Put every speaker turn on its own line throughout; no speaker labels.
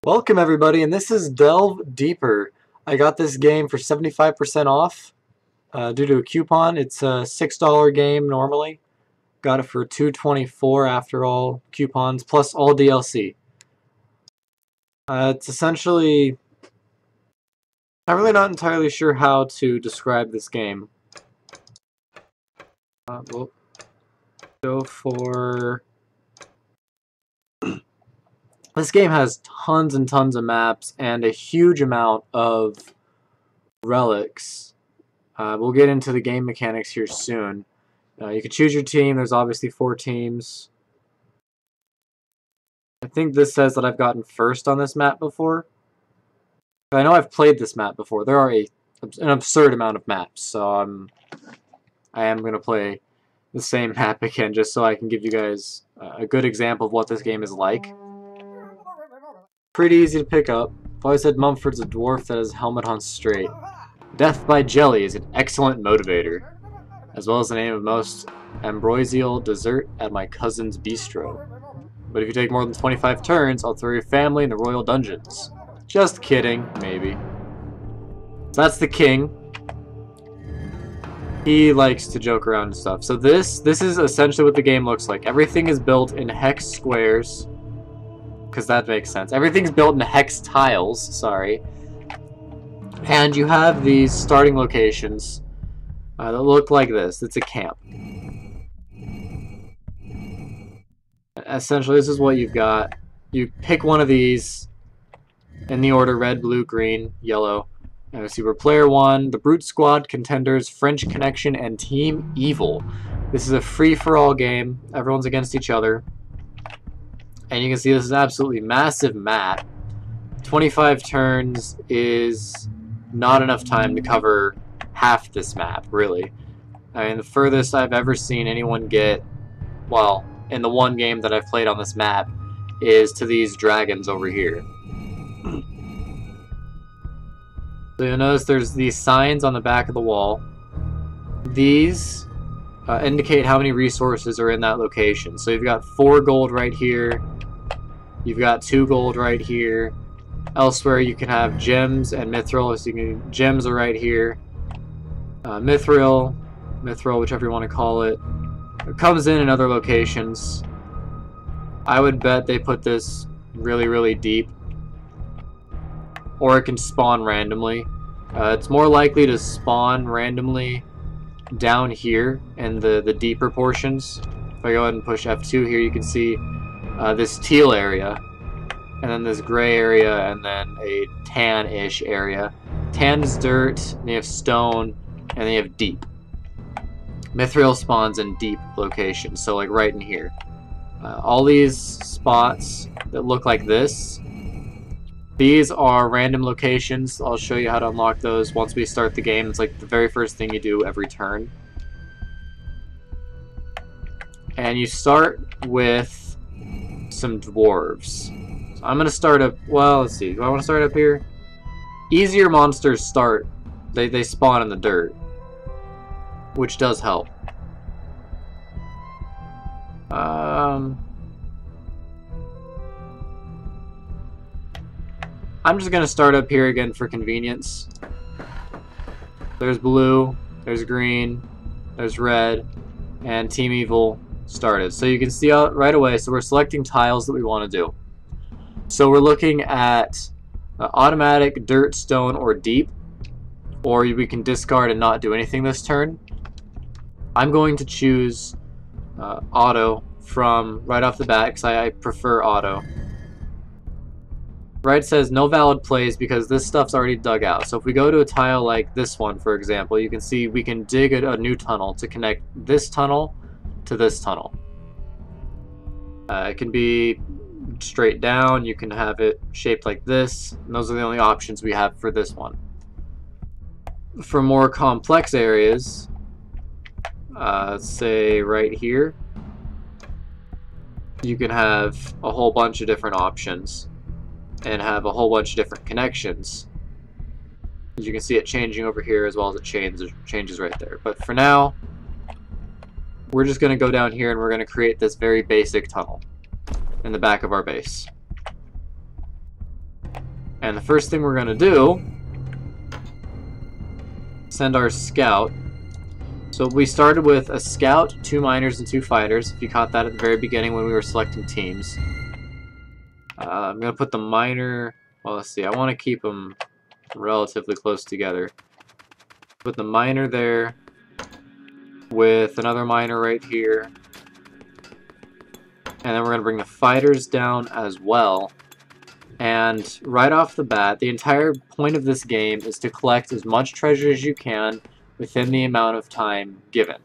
Welcome everybody, and this is Delve Deeper. I got this game for 75% off due to a coupon. It's a $6 game normally. Got it for $2.24 after all coupons, plus all DLC. It's essentially... I'm really not entirely sure how to describe this game. We'll go for... This game has tons and tons of maps and a huge amount of relics. We'll get into the game mechanics here soon. You can choose your team. There's obviously 4 teams. I think this says that I've gotten first on this map before. I know I've played this map before. There are an absurd amount of maps, so I am going to play the same map again just so I can give you guys a good example of what this game is like. Pretty easy to pick up. I've always said Mumford's a dwarf that has helmet on straight. Death by Jelly is an excellent motivator, as well as the name of most ambrosial dessert at my cousin's bistro. But if you take more than 25 turns, I'll throw your family in the royal dungeons. Just kidding, maybe. So that's the king. He likes to joke around and stuff. So this is essentially what the game looks like. Everything is built in hex squares, because that makes sense. Everything's built in hex tiles, sorry. And you have these starting locations that look like this. It's a camp. Essentially, this is what you've got. You pick one of these in the order red, blue, green, yellow. And we see we're player 1, the Brute Squad, Contenders, French Connection, and Team Evil. This is a free-for-all game. Everyone's against each other. And you can see this is an absolutely massive map. 25 turns is not enough time to cover half this map, really. I mean, the furthest I've ever seen anyone get, well, in the one game that I've played on this map, is to these dragons over here. So you'll notice there's these signs on the back of the wall. These indicate how many resources are in that location. So you've got 4 gold right here. You've got 2 gold right here. Elsewhere you can have gems and mithril. So gems are right here. Mithril, whichever you want to call it. It comes in other locations. I would bet they put this really, really deep. Or it can spawn randomly. It's more likely to spawn randomly down here in the deeper portions. If I go ahead and push F2 here, you can see this teal area, and then this gray area, and then a tan-ish area. Tan is dirt, and you have stone, and then you have deep. Mithril spawns in deep locations, so like right in here. All these spots that look like this, these are random locations. I'll show you how to unlock those once we start the game. It's like the very first thing you do every turn. And you start with some dwarves. So I'm gonna start up, well, let's see, do I want to start up here? Easier monsters start, they spawn in the dirt, which does help. I'm just gonna start up here again for convenience. There's blue, there's green, there's red, and Team Evil started. So you can see out right away, so we're selecting tiles that we want to do. So we're looking at automatic, dirt, stone, or deep, or we can discard and not do anything this turn. I'm going to choose auto from right off the bat because I prefer auto. Right, says no valid plays because this stuff's already dug out. So if we go to a tile like this one, for example, you can see we can dig a new tunnel to connect this tunnel to this tunnel. It can be straight down, you can have it shaped like this, and those are the only options we have for this one. For more complex areas, let's say right here, you can have a whole bunch of different options and have a whole bunch of different connections. As you can see it changing over here as well as it changes right there. But for now, we're just going to go down here and we're going to create this very basic tunnel in the back of our base. And the first thing we're going to do, send our scout. So we started with a scout, 2 miners, and 2 fighters, if you caught that at the very beginning when we were selecting teams. I'm going to put the miner, well, let's see, I want to keep them relatively close together. Put the miner there, with another miner right here. And then we're going to bring the fighters down as well. And right off the bat, the entire point of this game is to collect as much treasure as you can within the amount of time given.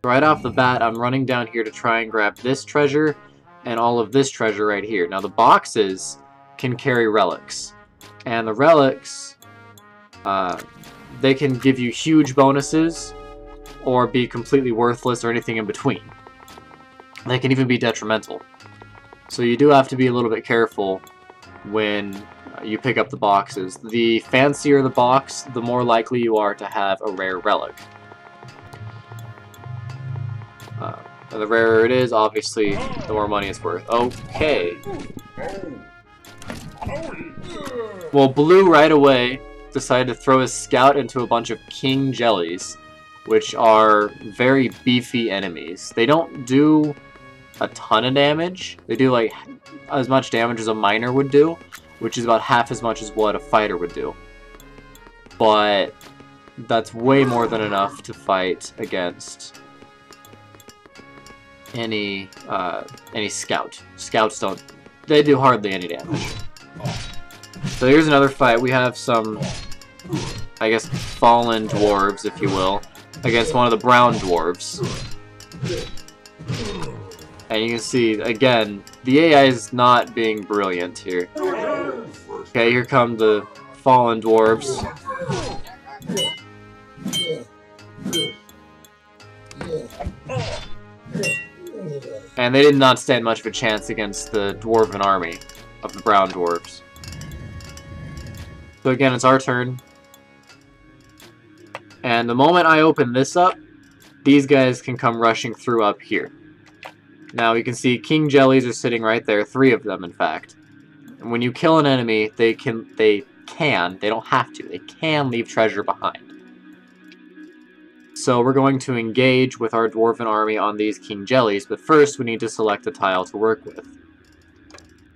Right off the bat, I'm running down here to try and grab this treasure and all of this treasure right here. Now the boxes can carry relics, and the relics, they can give you huge bonuses or be completely worthless or anything in between. They can even be detrimental. So you do have to be a little bit careful when you pick up the boxes. The fancier the box, the more likely you are to have a rare relic. The rarer it is, obviously, the more money it's worth. Okay. Well, Blue right away decided to throw his scout into a bunch of king jellies, which are very beefy enemies. They don't do a ton of damage. They do like as much damage as a miner would do, which is about half as much as what a fighter would do. But that's way more than enough to fight against any scout. Scouts don't, they do hardly any damage. So here's another fight. We have some, I guess, fallen dwarves, if you will, against one of the brown dwarves. And you can see, again, the AI is not being brilliant here. Okay, here come the fallen dwarves. And they did not stand much of a chance against the dwarven army of the brown dwarves. So again, it's our turn. And the moment I open this up, these guys can come rushing through up here. Now you can see king jellies are sitting right there, 3 of them in fact. And when you kill an enemy, they don't have to, they can leave treasure behind. So we're going to engage with our dwarven army on these king jellies, but first we need to select a tile to work with.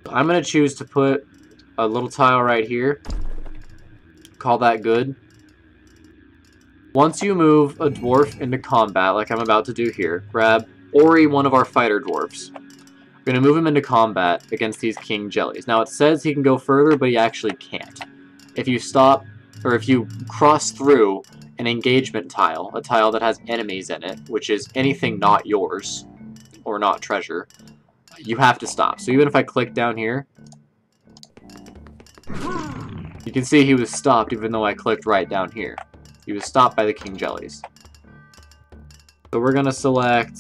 So I'm going to choose to put a little tile right here. Call that good. Once you move a dwarf into combat, like I'm about to do here, grab Ori, one of our fighter dwarves. We're going to move him into combat against these king jellies. Now it says he can go further, but he actually can't. If you stop, or if you cross through an engagement tile, a tile that has enemies in it, which is anything not yours, or not treasure, you have to stop. So even if I click down here, you can see he was stopped even though I clicked right down here. He was stopped by the king jellies. So we're going to select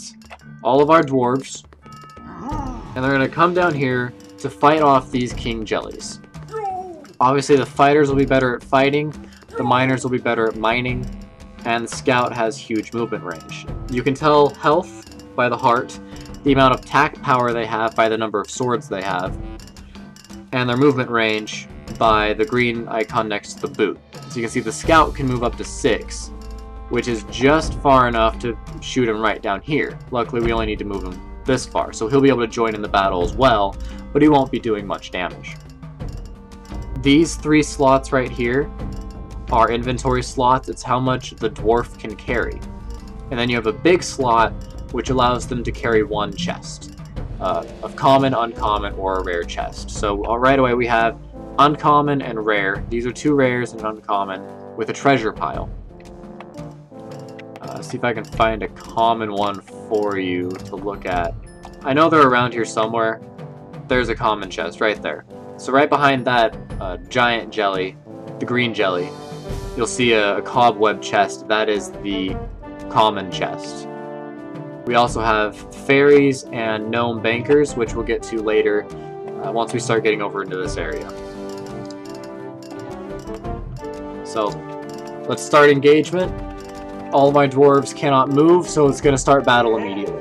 all of our dwarves, and they're going to come down here to fight off these king jellies. Obviously the fighters will be better at fighting, the miners will be better at mining, and the scout has huge movement range. You can tell health by the heart, the amount of attack power they have by the number of swords they have, and their movement range by the green icon next to the boot. So you can see the scout can move up to 6, which is just far enough to shoot him right down here. Luckily we only need to move him this far, so he'll be able to join in the battle as well, but he won't be doing much damage. These 3 slots right here are inventory slots. It's how much the dwarf can carry. And then you have a big slot which allows them to carry 1 chest of common, uncommon, or a rare chest. So right away we have uncommon and rare. These are 2 rares and an uncommon with a treasure pile. See if I can find a common one for you to look at. I know they're around here somewhere. There's a common chest right there. So right behind that giant jelly, the green jelly, you'll see a cobweb chest. That is the common chest. We also have fairies and gnome bankers, which we'll get to later once we start getting over into this area. So let's start engagement. All of my dwarves cannot move, so it's going to start battle immediately.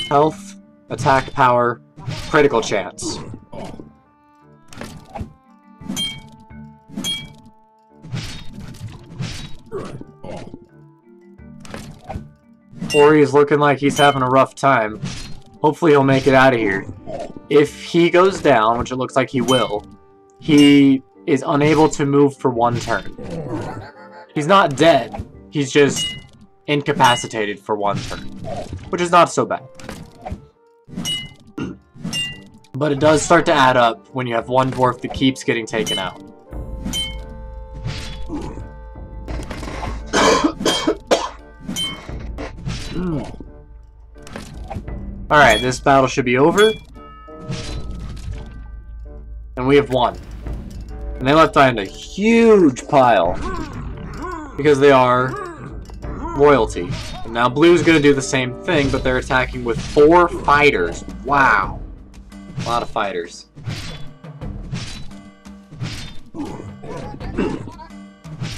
Health, attack power, critical chance. Ori's looking like he's having a rough time. Hopefully he'll make it out of here. If he goes down, which it looks like he will, he is unable to move for 1 turn. He's not dead, he's just incapacitated for 1 turn, which is not so bad. But it does start to add up when you have 1 dwarf that keeps getting taken out. Alright, this battle should be over. And we have won. And they left behind a huge pile. Because they are royalty. And now blue's gonna do the same thing, but they're attacking with 4 fighters. Wow. A lot of fighters.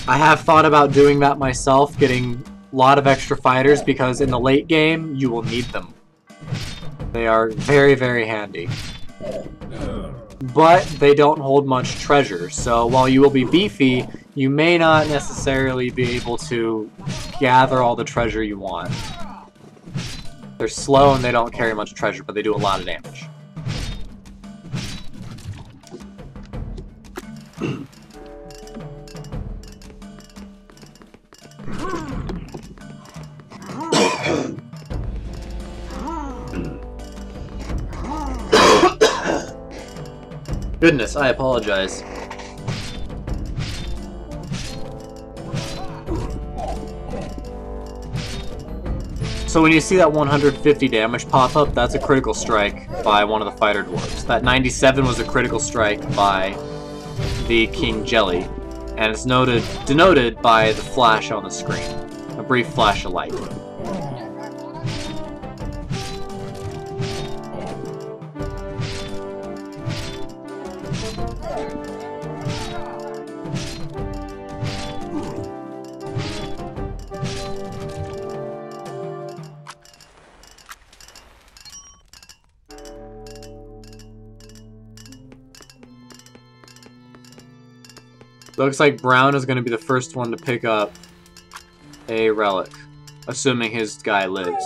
I have thought about doing that myself, getting a lot of extra fighters, because in the late game, you will need them. They are very, very handy. But they don't hold much treasure, so while you will be beefy, you may not necessarily be able to gather all the treasure you want. They're slow and they don't carry much treasure, but they do a lot of damage. Goodness, I apologize. So when you see that 150 damage pop up, that's a critical strike by one of the fighter dwarves. That 97 was a critical strike by the King Jelly, and it's denoted by the flash on the screen. A brief flash of light. Looks like Brown is going to be the first one to pick up a relic, assuming his guy lives.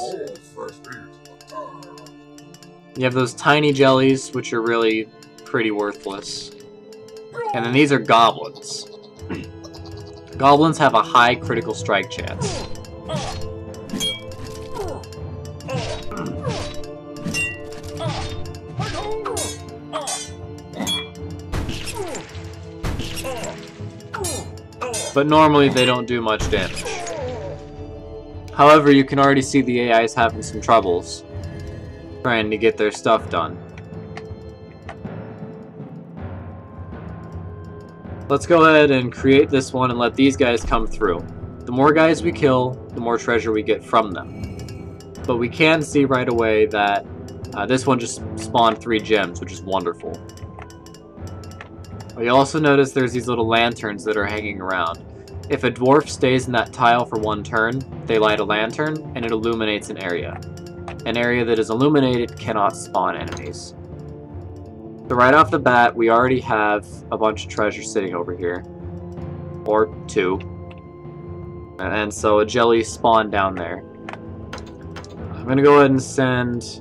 You have those tiny jellies, which are really pretty worthless. And then these are goblins. Goblins have a high critical strike chance. But normally they don't do much damage. However, you can already see the AIs having some troubles trying to get their stuff done. Let's go ahead and create this one and let these guys come through. The more guys we kill, the more treasure we get from them. But we can see right away that this one just spawned 3 gems, which is wonderful. You also notice there's these little lanterns that are hanging around. If a dwarf stays in that tile for 1 turn, they light a lantern and it illuminates an area. An area that is illuminated cannot spawn enemies. So right off the bat, we already have a bunch of treasure sitting over here. Or 2. And so a jelly spawned down there. I'm gonna go ahead and send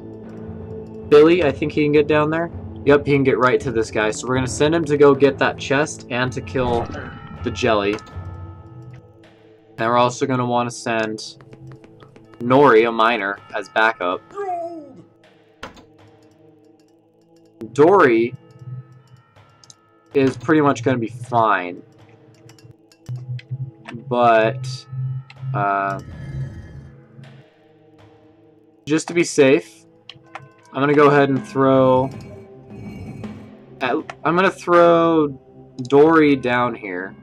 Billy, I think he can get down there. Yep, he can get right to this guy. So we're going to send him to go get that chest and to kill the jelly. And we're also going to want to send Nori, a miner, as backup. Dory is pretty much going to be fine. But just to be safe, I'm going to go ahead and throw... I'm going to throw Dory down here,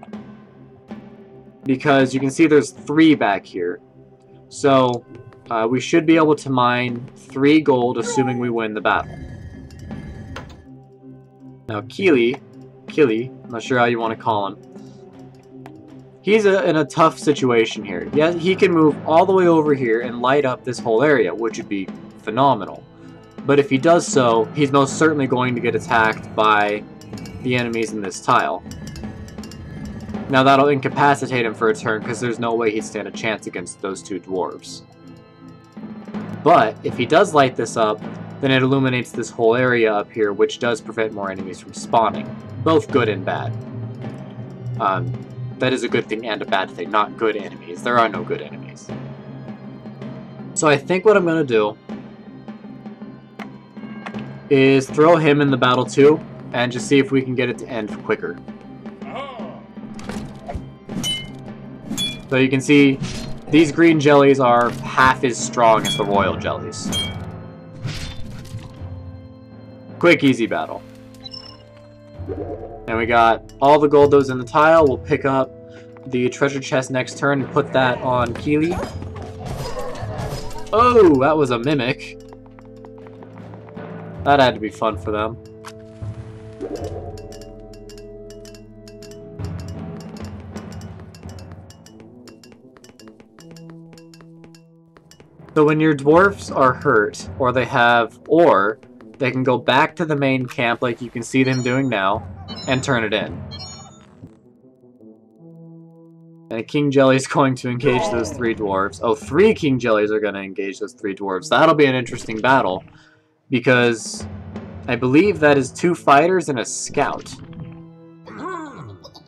because you can see there's 3 back here. So we should be able to mine 3 gold, assuming we win the battle. Now Keely, I'm not sure how you want to call him, he's in a tough situation here. Yeah, he can move all the way over here and light up this whole area, which would be phenomenal. But if he does so, he's most certainly going to get attacked by the enemies in this tile. Now that'll incapacitate him for a turn because there's no way he'd stand a chance against those two dwarves. But if he does light this up, then it illuminates this whole area up here, which does prevent more enemies from spawning. Both good and bad. That is a good thing and a bad thing, not good enemies. There are no good enemies. So I think what I'm going to do is throw him in the battle too, and just see if we can get it to end quicker. So you can see these green jellies are half as strong as the royal jellies. Quick, easy battle. And we got all the gold that was in the tile. We'll pick up the treasure chest next turn and put that on Keely. Oh, that was a mimic. That had to be fun for them. So when your dwarfs are hurt, or they have ore, they can go back to the main camp like you can see them doing now, and turn it in. And King Jelly is going to engage those 3 dwarves. Oh, 3 King Jellies are going to engage those 3 dwarves. That'll be an interesting battle, because I believe that is 2 fighters and a scout.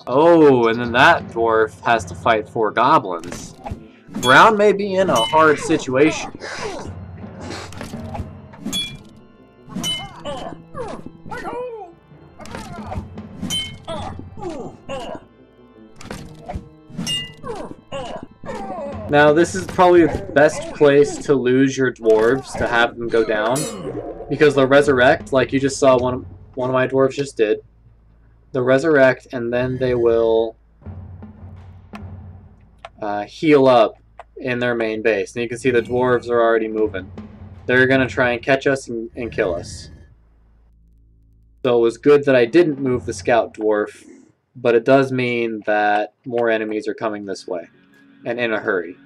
Oh, and then that dwarf has to fight 4 goblins. Brown may be in a hard situation. Now, this is probably the best place to lose your dwarves, to have them go down, because they'll resurrect, like you just saw one of my dwarves just did. They'll resurrect, and then they will heal up in their main base. And you can see the dwarves are already moving. They're going to try and catch us and kill us. So it was good that I didn't move the scout dwarf, but it does mean that more enemies are coming this way, and in a hurry.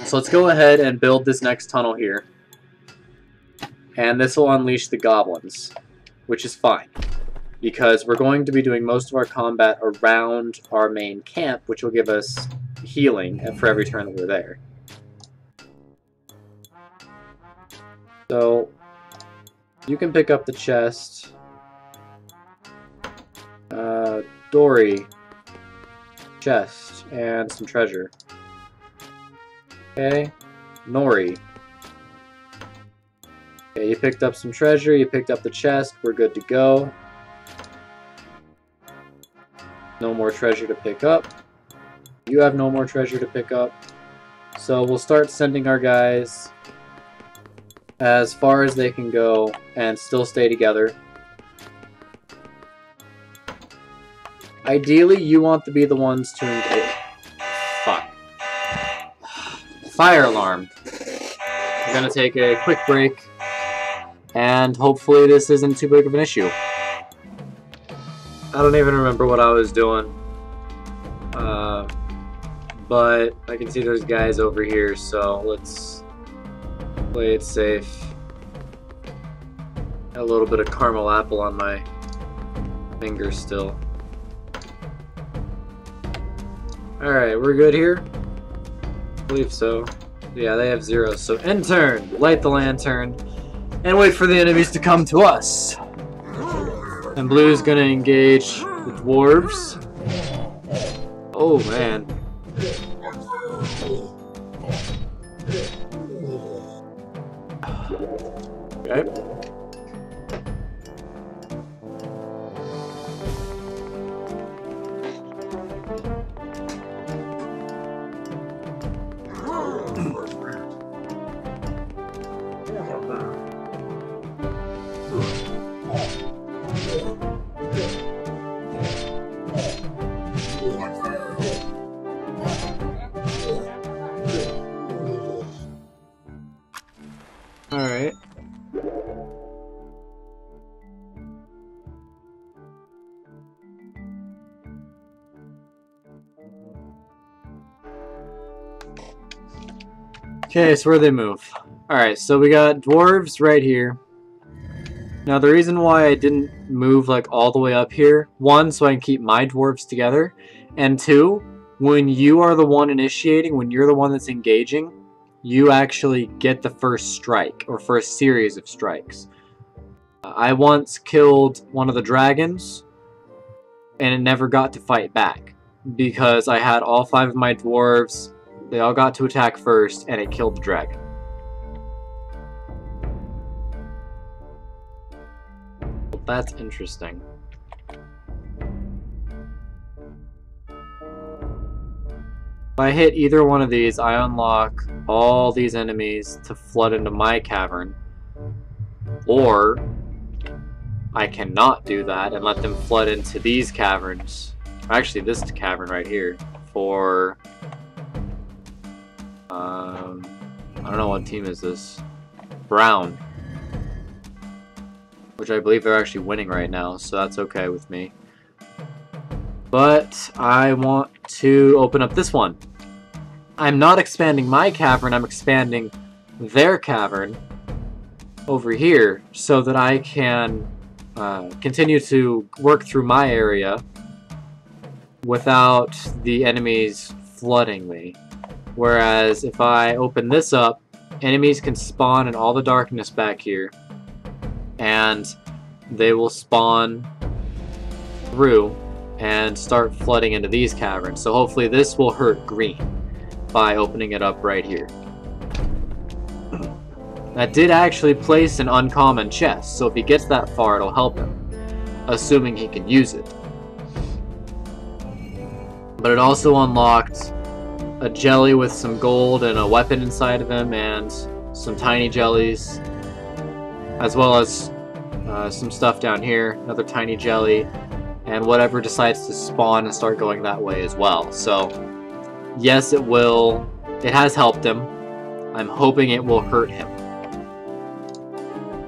So let's go ahead and build this next tunnel here. And this will unleash the goblins, which is fine, because we're going to be doing most of our combat around our main camp, which will give us healing for every turn that we're there. So you can pick up the chest. Dory, chest, and some treasure. Okay, Nori. Okay, you picked up some treasure, you picked up the chest, we're good to go. No more treasure to pick up. You have no more treasure to pick up. So we'll start sending our guys as far as they can go and still stay together. Ideally, you want to be the ones to engage. Fuck. Fire alarm. We're gonna take a quick break, and hopefully this isn't too big of an issue. I don't even remember what I was doing. But I can see there's guys over here, so let's play it safe. Got a little bit of caramel apple on my finger still. Alright, we're good here? I believe so. Yeah, they have 0. So end turn, light the lantern, and wait for the enemies to come to us. And Blue's gonna engage the dwarves. Oh man. Okay. Alright. Okay, so where they move. Alright, so we got dwarves right here. Now the reason why I didn't move like all the way up here, one, so I can keep my dwarves together, and two, when you are the one initiating, when you're the one that's engaging, you actually get the first strike, or first series of strikes. I once killed one of the dragons, and it never got to fight back, because I had all 5 of my dwarves, they all got to attack first, and it killed the dragon. Well, that's interesting. If I hit either one of these, I unlock all these enemies to flood into my cavern. Or I cannot do that and let them flood into these caverns. Actually, this cavern right here for I don't know what team is this. Brown. Which I believe they're actually winning right now, so that's okay with me. But I want to open up this one. I'm not expanding my cavern, I'm expanding their cavern over here so that I can continue to work through my area without the enemies flooding me. Whereas if I open this up, enemies can spawn in all the darkness back here, and they will spawn through and start flooding into these caverns. So hopefully this will hurt green by opening it up right here. That did actually place an uncommon chest, so if he gets that far it'll help him, assuming he can use it. But it also unlocked a jelly with some gold and a weapon inside of him, and some tiny jellies, as well as some stuff down here, another tiny jelly, and whatever decides to spawn and start going that way as well. So yes, it has helped him. I'm hoping it will hurt him.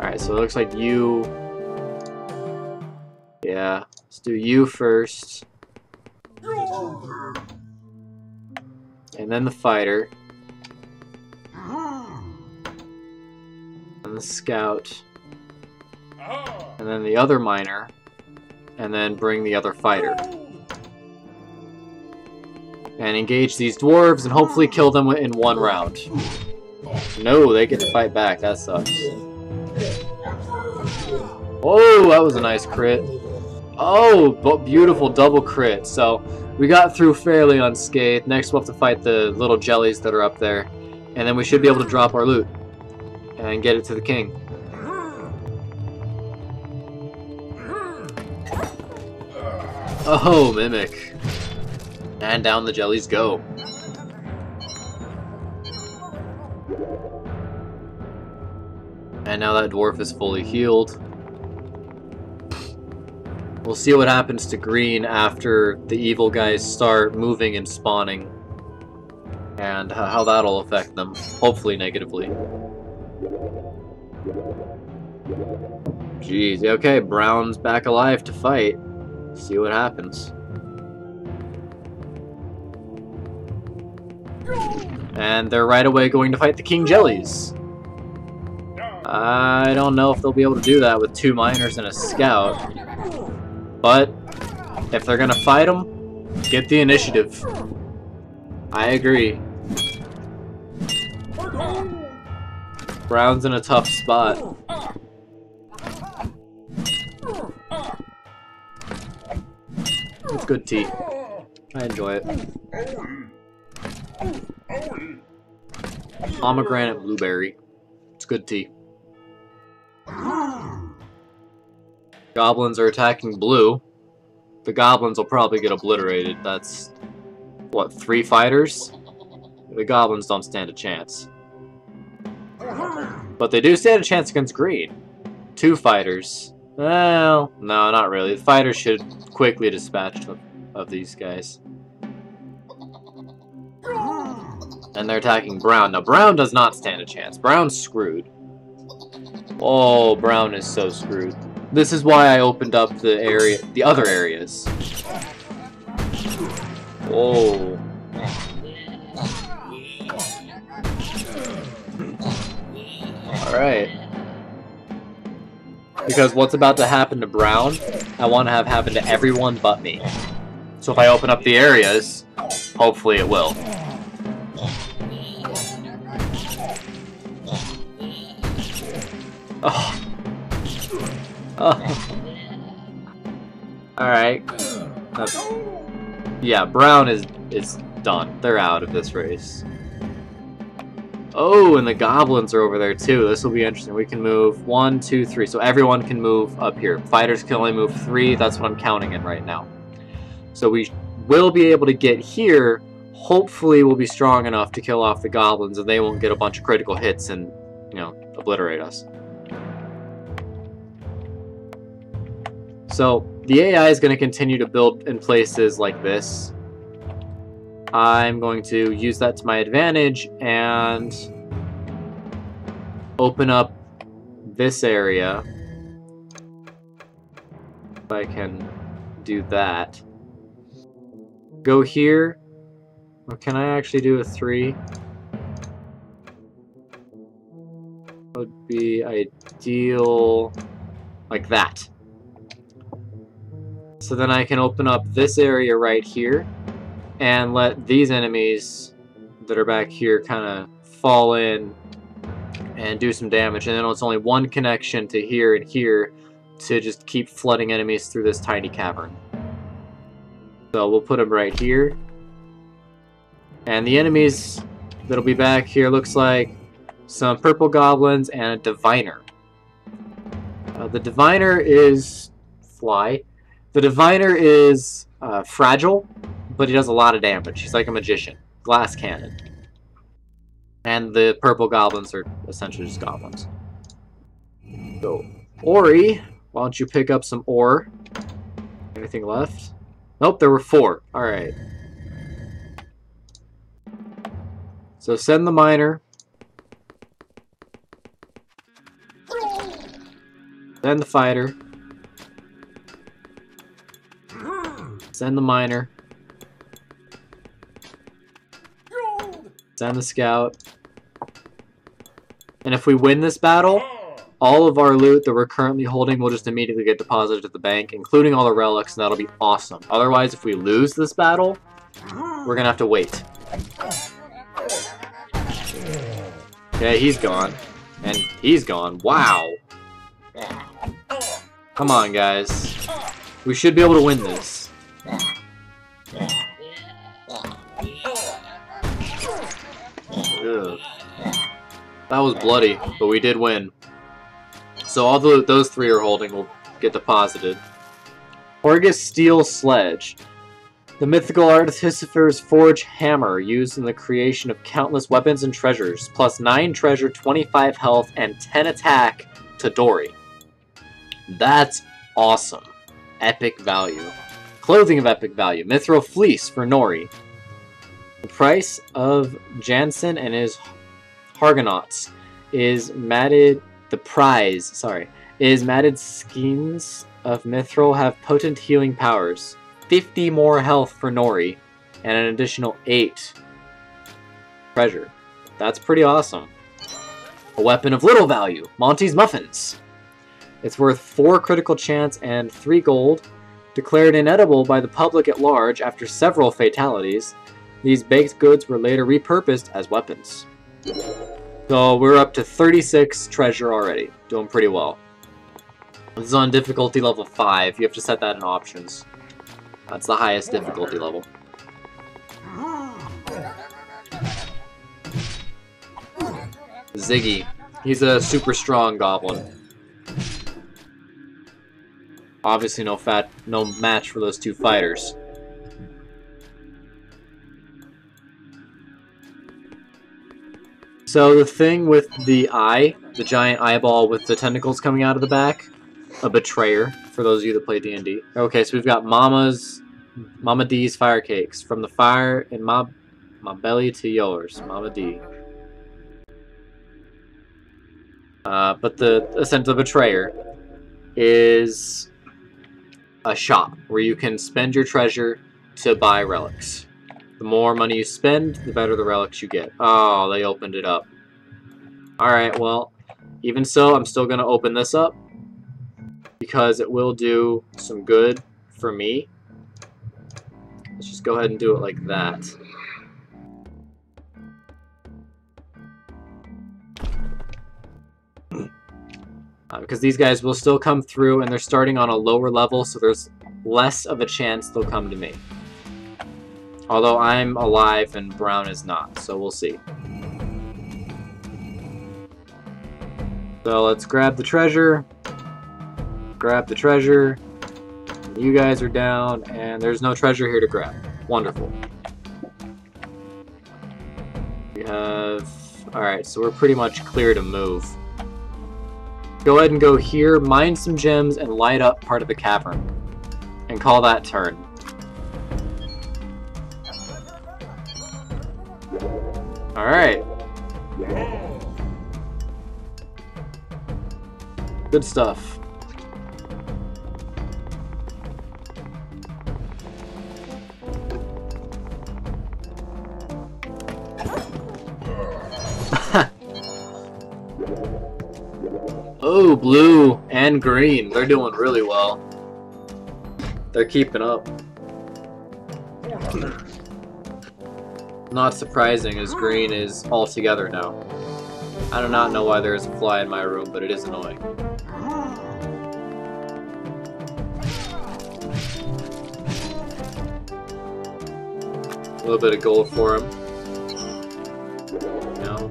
Alright, so it looks like you... Yeah, let's do you first. And then the fighter. And the scout. And then the other miner. And then bring the other fighter. And engage these dwarves and hopefully kill them in one round. No, they get to fight back. That sucks. Oh, that was a nice crit. Oh, beautiful double crit. So we got through fairly unscathed. Next we'll have to fight the little jellies that are up there. And then we should be able to drop our loot and get it to the king. Oh, Mimic. And down the jellies go. And now that dwarf is fully healed. We'll see what happens to green after the evil guys start moving and spawning. And how that'll affect them. Hopefully negatively. Jeez, okay, Brown's back alive to fight. See what happens. And they're right away going to fight the King Jellies. I don't know if they'll be able to do that with 2 miners and a scout. But if they're gonna fight them, get the initiative. I agree. Brown's in a tough spot. It's good tea. I enjoy it. Pomegranate blueberry. It's good tea. Goblins are attacking blue. The goblins will probably get obliterated. That's, what, 3 fighters? The goblins don't stand a chance. But they do stand a chance against green. 2 fighters. Well, no, not really. The fighters should quickly dispatch of these guys. And they're attacking Brown. Now, Brown does not stand a chance. Brown's screwed. Oh, Brown is so screwed. This is why I opened up the other areas. Whoa. Alright. Because what's about to happen to Brown, I want to have happen to everyone but me. So if I open up the areas, hopefully it will. Oh. Oh. Alright. Yeah, Brown is done. They're out of this race. Oh, and the goblins are over there too. This will be interesting. We can move 1, 2, 3. So everyone can move up here. Fighters can only move 3. That's what I'm counting in right now. So we will be able to get here. Hopefully we'll be strong enough to kill off the goblins and they won't get a bunch of critical hits and, you know, obliterate us. So the AI is going to continue to build in places like this. I'm going to use that to my advantage and open up this area. If I can do that. Go here. Or can I actually do a 3? That would be ideal like that. So then I can open up this area right here and let these enemies that are back here kind of fall in and do some damage. And then it's only one connection to here and here to just keep flooding enemies through this tiny cavern. So we'll put them right here. And the enemies that'll be back here looks like some purple goblins and a diviner. The diviner is fly. The diviner is fragile, but he does a lot of damage. He's like a magician. Glass cannon. And the purple goblins are essentially just goblins. So, Ori, why don't you pick up some ore? Anything left? Nope, there were 4. Alright. So send the miner. Send the fighter. Send the miner. Send the scout. And if we win this battle, all of our loot that we're currently holding will just immediately get deposited at the bank, including all the relics, and that'll be awesome. Otherwise, if we lose this battle, we're gonna have to wait. Okay, he's gone. And he's gone. Wow. Come on, guys. We should be able to win this. Ugh. That was bloody, but we did win. So all those 3 are holding will get deposited. Orgus Steel Sledge. The mythical artificer's forge hammer used in the creation of countless weapons and treasures. Plus 9 treasure, 25 health, and 10 attack to Dory. That's awesome. Epic value. Clothing of epic value. Mithril Fleece for Nori. The price of Jansen and his Hargonauts is matted. The prize, sorry, is matted skins of Mithril have potent healing powers. 50 more health for Nori, and an additional 8 treasure. That's pretty awesome. A weapon of little value. Monty's Muffins. It's worth 4 critical chance and 3 gold. Declared inedible by the public at large after several fatalities, these baked goods were later repurposed as weapons. So we're up to 36 treasure already. Doing pretty well. This is on difficulty level 5. You have to set that in options. That's the highest difficulty level. Ziggy. He's a super strong goblin. Obviously no match for those 2 fighters. So the thing with the eye, the giant eyeball with the tentacles coming out of the back, a betrayer, for those of you that play D&D. Okay, so we've got Mama D's fire cakes. From the fire in my belly to yours, Mama D. But the betrayer is a shop where you can spend your treasure to buy relics. The more money you spend, the better the relics you get. Oh, they opened it up. Alright, well, Even so, I'm still going to open this up because it will do some good for me. Let's just go ahead and do it like that. Because these guys will still come through, and they're starting on a lower level, so there's less of a chance they'll come to me. Although I'm alive and Brown is not, so we'll see. So let's grab the treasure. Grab the treasure. You guys are down, and there's no treasure here to grab. Wonderful. We have... Alright, so we're pretty much clear to move. Go ahead and go here, mine some gems, and light up part of the cavern. And call that turn. Alright. Good stuff. Oh, blue and green. They're doing really well. They're keeping up. Not surprising, as green is all together now. I do not know why there's a fly in my room, but it is annoying. A little bit of gold for him. No.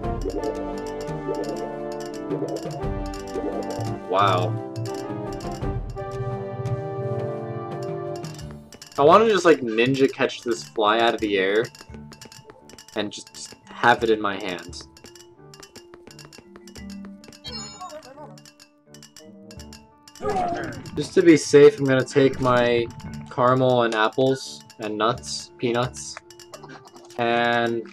Wow. I want to just like ninja catch this fly out of the air and just have it in my hand. Just to be safe, I'm gonna take my caramel and apples and nuts, peanuts, and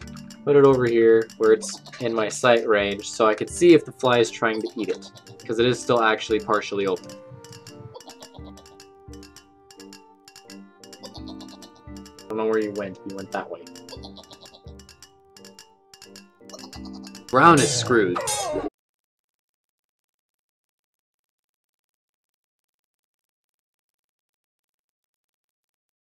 put it over here where it's in my sight range so I could see if the fly is trying to eat it, because it is still actually partially open. I don't know where you went. You went that way. Brown is screwed.